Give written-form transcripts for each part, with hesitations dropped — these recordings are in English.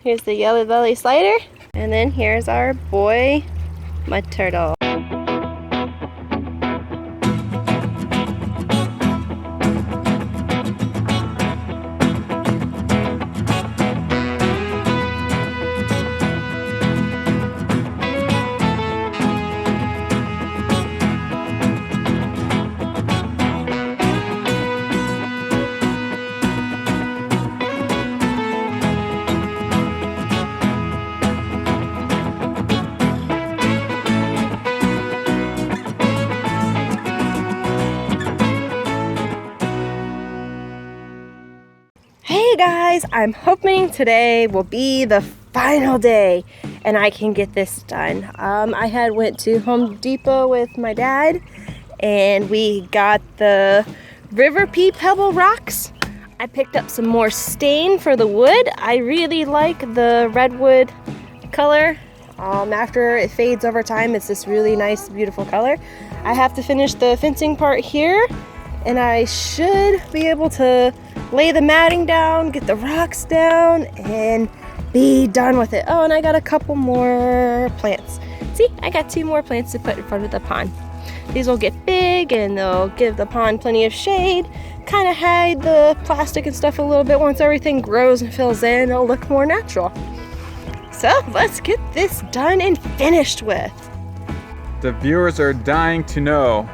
Here's the yellow belly slider. And then here's our boy mud turtle. Hey guys, I'm hoping today will be the final day and I can get this done. I had went to Home Depot with my dad and we got the River Pea Pebble rocks. I picked up some more stain for the wood. I really like the redwood color. After it fades over time, it's this really nice, beautiful color. I have to finish the fencing part here and I should be able to lay the matting down, get the rocks down, and be done with it. Oh, and I got a couple more plants. See, I got 2 more plants to put in front of the pond. These will get big and they'll give the pond plenty of shade, kind of hide the plastic and stuff a little bit. Once everything grows and fills in, it'll look more natural. So let's get this done and finished with. The viewers are dying to know,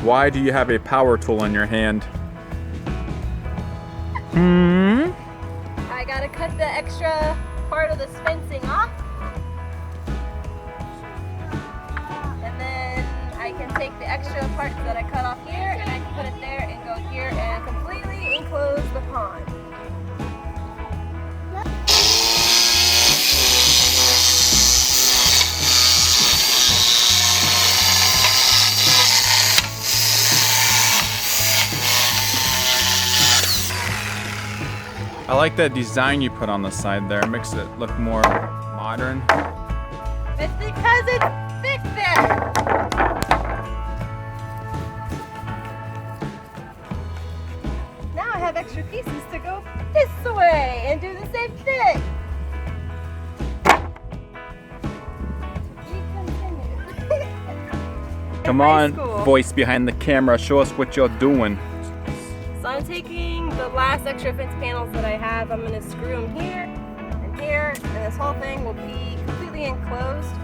why do you have a power tool in your hand? I gotta cut the extra part of this fencing off. And then I can take the extra parts that I cut off here and I can put it there and go here and completely enclose the pond. I like that design you put on the side there. It makes it look more modern. It's because it's thick there. Now I have extra pieces to go this way and do the same thing. Come on, voice behind the camera, show us what you're doing. So I'm taking the last extra fence panels that I have. I'm going to screw them here and here, and this whole thing will be completely enclosed.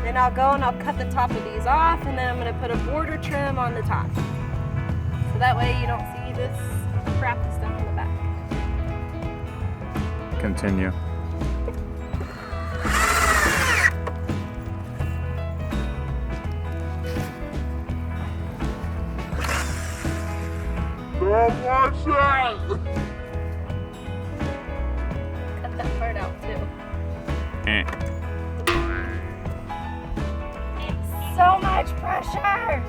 Then I'll go and I'll cut the top of these off, and then I'm going to put a border trim on the top. So that way you don't see this crappy stuff in the back. Continue. Cut that part out too. It's so much pressure!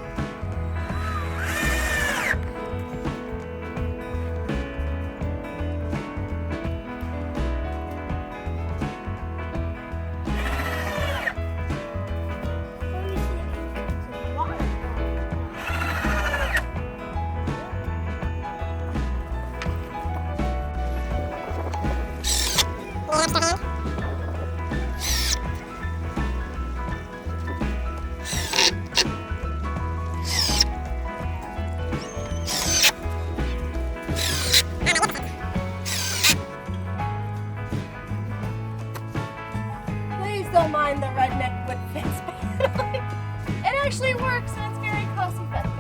Please don't mind the redneck wood fence paneling. It actually works and it's very cost effective.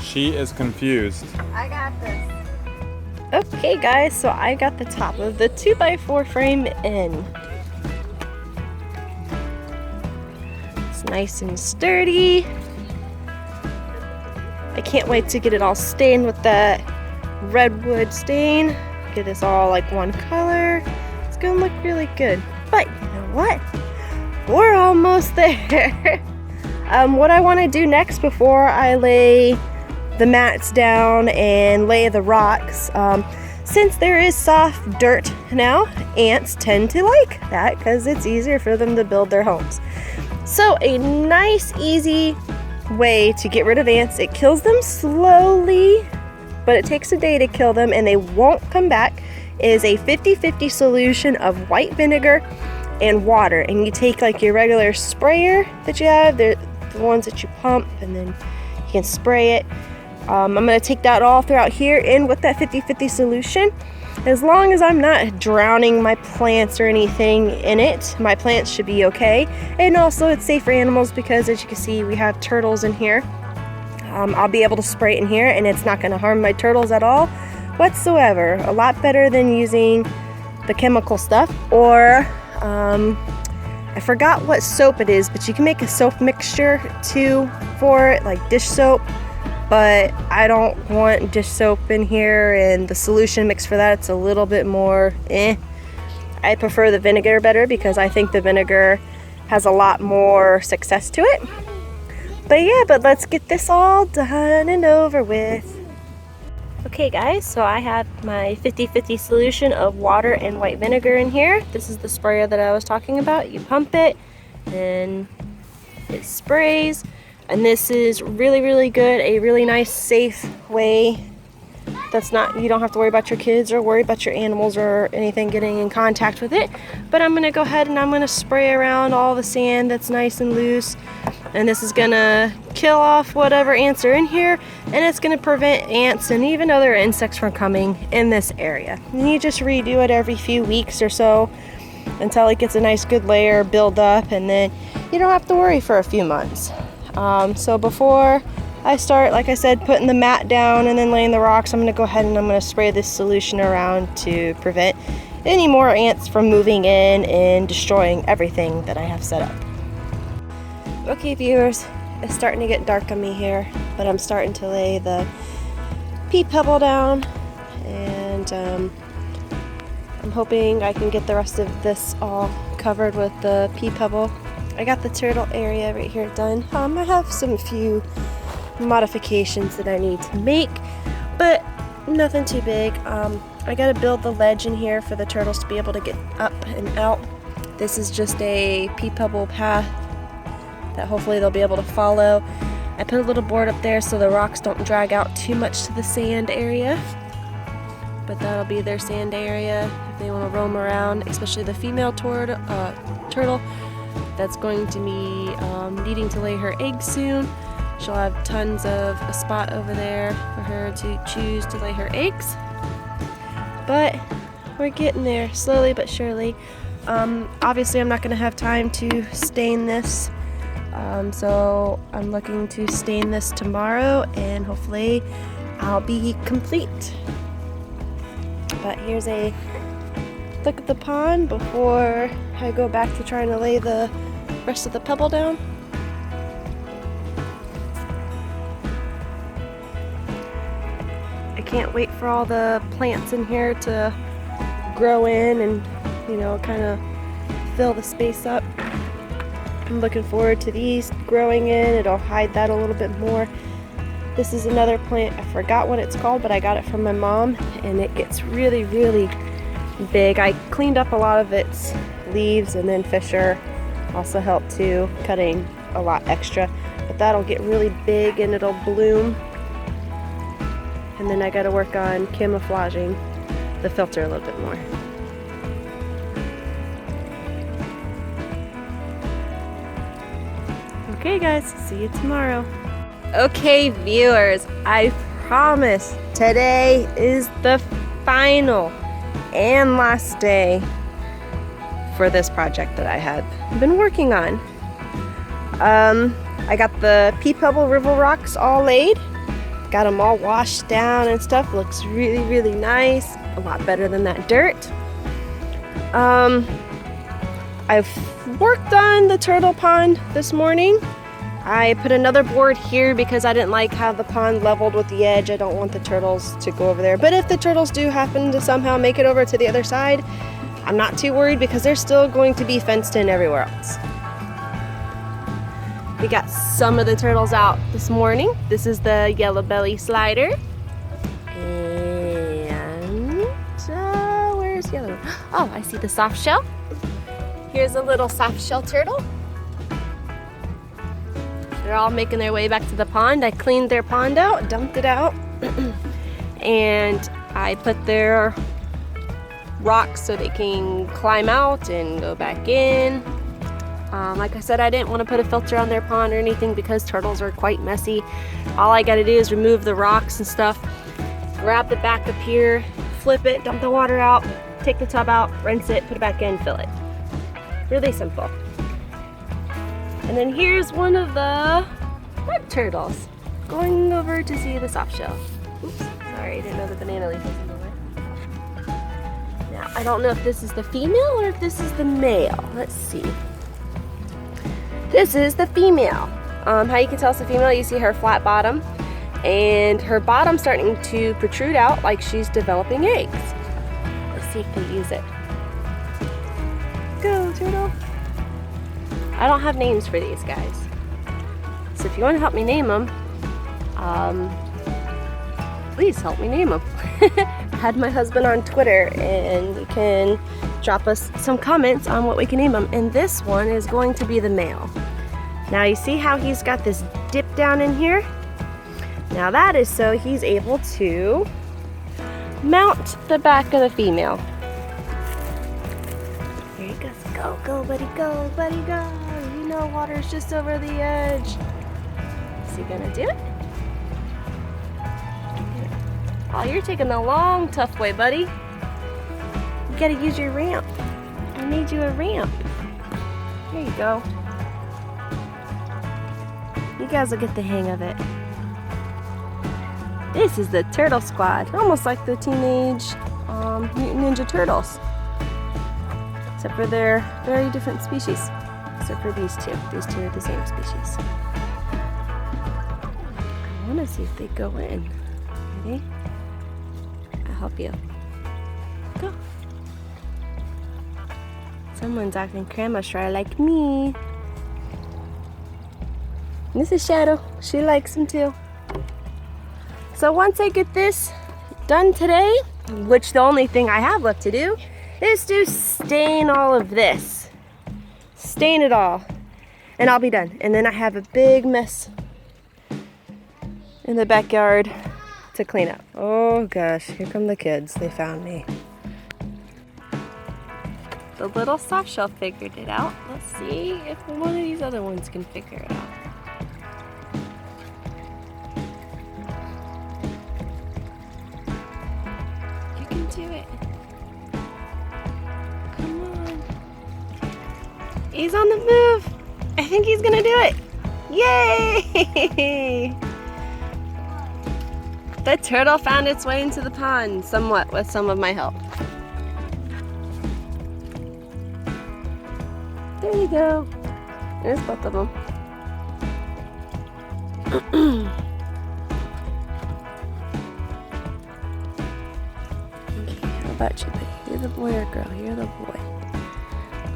She is confused. I got this. Okay guys, so I got the top of the 2x4 frame in. It's nice and sturdy. I can't wait to get it all stained with that redwood stain. Get this all like one color. It's gonna look really good. But you know what? We're almost there. What I want to do next before I lay the mats down and lay the rocks, since there is soft dirt now, ants tend to like that because it's easier for them to build their homes. So a nice easy way to get rid of ants, it kills them slowly, but it takes a day to kill them and they won't come back, is a 50-50 solution of white vinegar and water. And you take like your regular sprayer that you have, the ones that you pump, and then you can spray it. I'm going to take that all throughout here in with that 50-50 solution. As long as I'm not drowning my plants or anything in it, my plants should be okay. And also it's safe for animals because, as you can see, we have turtles in here. I'll be able to spray it in here and it's not going to harm my turtles at all whatsoever. A lot better than using the chemical stuff. Or I forgot what soap it is, but you can make a soap mixture too for it, like dish soap. But I don't want dish soap in here, and the solution mix for that, it's a little bit more I prefer the vinegar better because I think the vinegar has a lot more success to it. But yeah, but let's get this all done and over with. Okay guys, so I have my 50-50 solution of water and white vinegar in here. This is the sprayer that I was talking about. You pump it and it sprays. And this is really, really good, a really nice, safe way that's not, you don't have to worry about your kids or worry about your animals or anything getting in contact with it. But I'm gonna go ahead and I'm gonna spray around all the sand that's nice and loose. And this is gonna kill off whatever ants are in here, and it's gonna prevent ants and even other insects from coming in this area. And you just redo it every few weeks or so until it gets a nice good layer build up, and then you don't have to worry for a few months. So before I start, like I said, putting the mat down and then laying the rocks, I'm going to go ahead and I'm going to spray this solution around to prevent any more ants from moving in and destroying everything that I have set up. Okay viewers, it's starting to get dark on me here, but I'm starting to lay the pea pebble down, and I'm hoping I can get the rest of this all covered with the pea pebble. I got the turtle area right here done. I have some few modifications that I need to make, but nothing too big. I gotta build the ledge in here for the turtles to be able to get up and out. This is just a pea pebble path that hopefully they'll be able to follow. I put a little board up there so the rocks don't drag out too much to the sand area, but that'll be their sand area if they want to roam around, especially the female turtle that's going to be needing to lay her eggs soon. She'll have tons of a spot over there for her to choose to lay her eggs. But we're getting there slowly but surely. Obviously I'm not going to have time to stain this, so I'm looking to stain this tomorrow and hopefully I'll be complete. But here's a look at the pond before I go back to trying to lay the rest of the pebble down. I can't wait for all the plants in here to grow in and, you know, kind of fill the space up. I'm looking forward to these growing in. It'll hide that a little bit more. This is another plant, I forgot what it's called, but I got it from my mom, and it gets really, really big. I cleaned up a lot of its leaves, and then Fisher also helped too, cutting a lot extra. But that'll get really big and it'll bloom. And then I gotta work on camouflaging the filter a little bit more. Okay guys, see you tomorrow. Okay viewers, I promise today is the final and last day for this project that I had been working on. I got the pea pebble river rocks all laid. Got them all washed down and stuff. Looks really, really nice. A lot better than that dirt. I've worked on the turtle pond this morning. I put another board here because I didn't like how the pond leveled with the edge. I don't want the turtles to go over there. But if the turtles do happen to somehow make it over to the other side, I'm not too worried because they're still going to be fenced in everywhere else. We got some of the turtles out this morning. This is the yellow belly slider. And where's the other one? Oh, I see the soft shell. Here's a little soft shell turtle. They're all making their way back to the pond. I cleaned their pond out, dumped it out, and I put their rocks so they can climb out and go back in. Like I said, I didn't want to put a filter on their pond or anything because turtles are quite messy. All I gotta do is remove the rocks and stuff, grab the back up here, flip it, dump the water out, take the tub out, rinse it, put it back in, fill it. Really simple. And then here's one of the red turtles going over to see the soft shell. Oops, sorry, I didn't know the banana leaf was in the way. Now, I don't know if this is the female or if this is the male. Let's see. This is the female. How you can tell it's a female, you see her flat bottom and her bottom starting to protrude out like she's developing eggs. Let's see if they use it. Go, turtle. I don't have names for these guys. So if you want to help me name them, please help me name them. I had my husband on Twitter and you can drop us some comments on what we can name them. And this one is going to be the male. Now you see how he's got this dip down in here? Now that is so he's able to mount the back of the female. Here he goes. Go, go, buddy, go, buddy, go. You know water's just over the edge. Is he gonna do it? Oh, you're taking the long, tough way, buddy. You gotta use your ramp. I made you a ramp. There you go. You guys will get the hang of it. This is the Turtle Squad, almost like the Teenage Mutant Ninja Turtles. Except for they're very different species. Except for these two. These two are the same species. I want to see if they go in. Ready? I'll help you. Go. Someone's acting camera shy like me. This is Shadow. She likes them too. So once I get this done today, which the only thing I have left to do is to stain all of this. Stain it all. And I'll be done. And then I have a big mess in the backyard to clean up. Oh gosh, here come the kids. They found me. The little soft shell figured it out. Let's see if one of these other ones can figure it out. You can do it. Come on. He's on the move. I think he's gonna do it. Yay! The turtle found its way into the pond somewhat with some of my help. There you go. There's both of them. Okay, how about you, buddy? You're the boy or girl? You're the boy.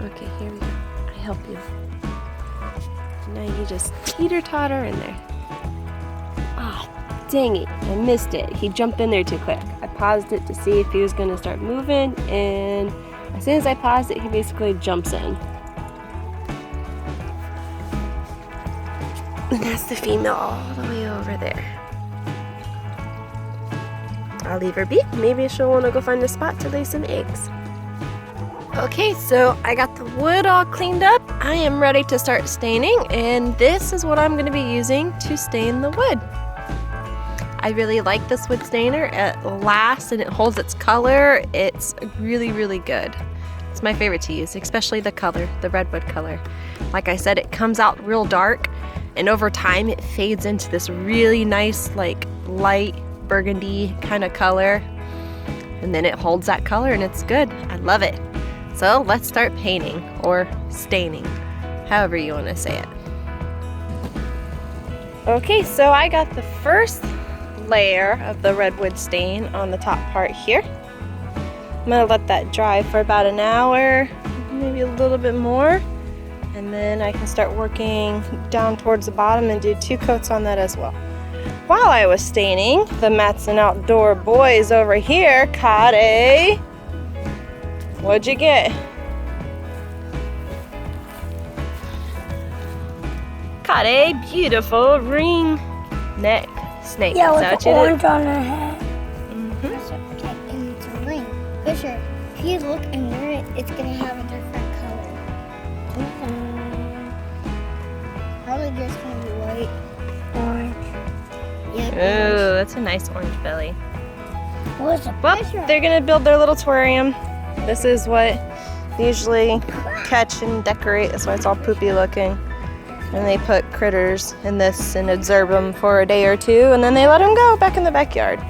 Okay, here we go. I help you. Now you just teeter-totter in there. Ah, dang it. I missed it. He jumped in there too quick. I paused it to see if he was going to start moving, and as soon as I paused it, he basically jumps in. And that's the female all the way over there. I'll leave her be. Maybe she'll want to go find a spot to lay some eggs. Okay, so I got the wood all cleaned up. I am ready to start staining, and this is what I'm going to be using to stain the wood. I really like this wood stainer. It lasts and it holds its color. It's really, really good. It's my favorite to use, especially the color, the redwood color. Like I said, it comes out real dark, and over time it fades into this really nice like light burgundy kind of color, and then it holds that color and it's good. I love it. So let's start painting or staining, however you want to say it. Okay, so I got the first layer of the redwood stain on the top part here. I'm gonna let that dry for about an hour, maybe a little bit more, and then I can start working down towards the bottom and do 2 coats on that as well. While I was staining, the Matson Outdoor boys over here caught a... What'd you get? Caught a beautiful ring neck snake. Yeah, Is that with what the you orange on her head. did? And it's a ring. Fisher, if you look under it, it's gonna have a different color. Probably just gonna be white, orange. Yep. Ooh, that's a nice orange belly. What's a Well, picture? they're gonna build their little terrarium. This is what they usually catch and decorate. That's why it's all poopy looking. And they put critters in this and observe them for a day or two, and then they let them go back in the backyard.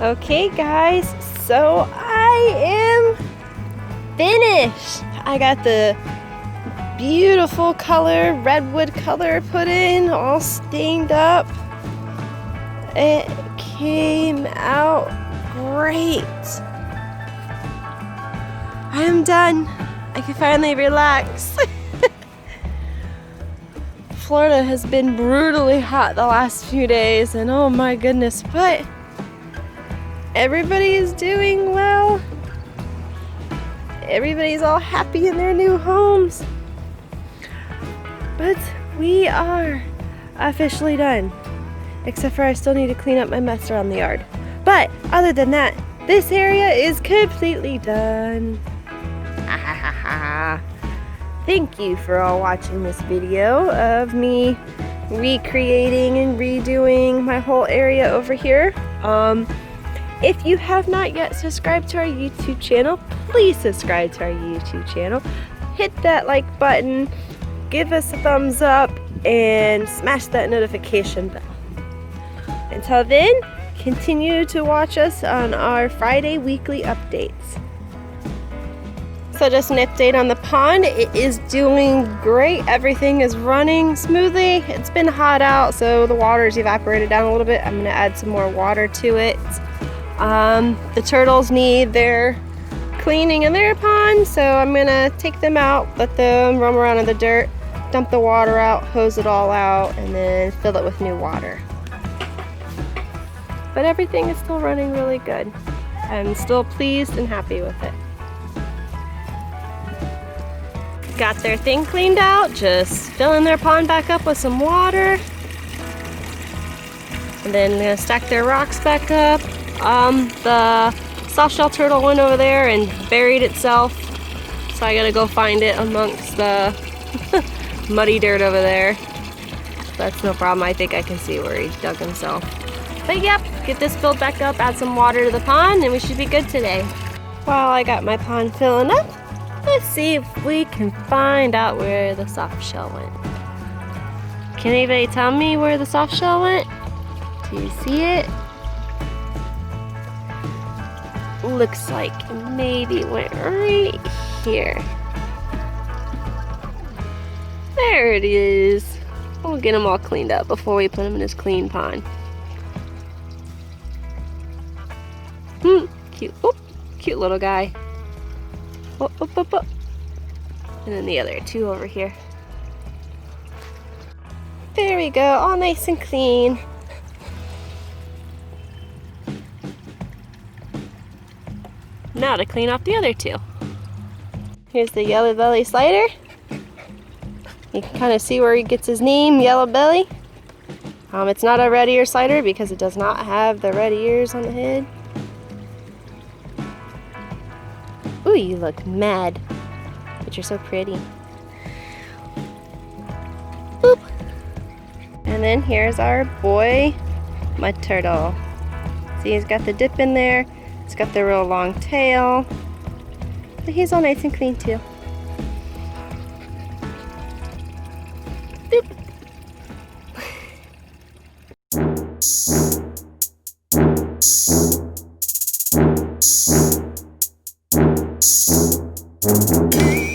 Okay, guys, so I am finished. I got the beautiful color, redwood color put in, all stained up. It came out great. I am done. I can finally relax. Florida has been brutally hot the last few days, and oh my goodness, but everybody is doing well. Everybody's all happy in their new homes. But we are officially done. Except for I still need to clean up my mess around the yard. But other than that, this area is completely done. Thank you for all watching this video of me recreating and redoing my whole area over here. If you have not yet subscribed to our YouTube channel, please subscribe to our YouTube channel. Hit that like button, give us a thumbs up, and smash that notification bell. Until then, continue to watch us on our Friday weekly updates. So just an update on the pond. It is doing great. Everything is running smoothly. It's been hot out, so the water's evaporated down a little bit. I'm gonna add some more water to it. The turtles need their cleaning in their pond, so I'm gonna take them out, let them roam around in the dirt, dump the water out, hose it all out, and then fill it with new water. But everything is still running really good. I'm still pleased and happy with it. Got their thing cleaned out, just filling their pond back up with some water. And then gonna stack their rocks back up. The softshell turtle went over there and buried itself. So I gotta go find it amongst the muddy dirt over there. That's no problem, I think I can see where he dug himself. But yep, get this filled back up, add some water to the pond, and we should be good today. While I got my pond filling up, let's see if we can find out where the soft shell went. Can anybody tell me where the soft shell went? Do you see it? Looks like maybe it went right here. There it is. We'll get him all cleaned up before we put him in his clean pond. Cute. Oop, cute little guy. Oh, oh, oh, oh. And then the other two over here. There we go, all nice and clean. Now to clean up the other two. Here's the yellow belly slider. You can kind of see where he gets his name, Yellow Belly. It's not a red ear slider because it does not have the red ears on the head. Ooh, you look mad, but you're so pretty. Boop. And then here's our boy mud turtle. See, he's got the dip in there. He's got the real long tail. But he's all nice and clean too. Bye.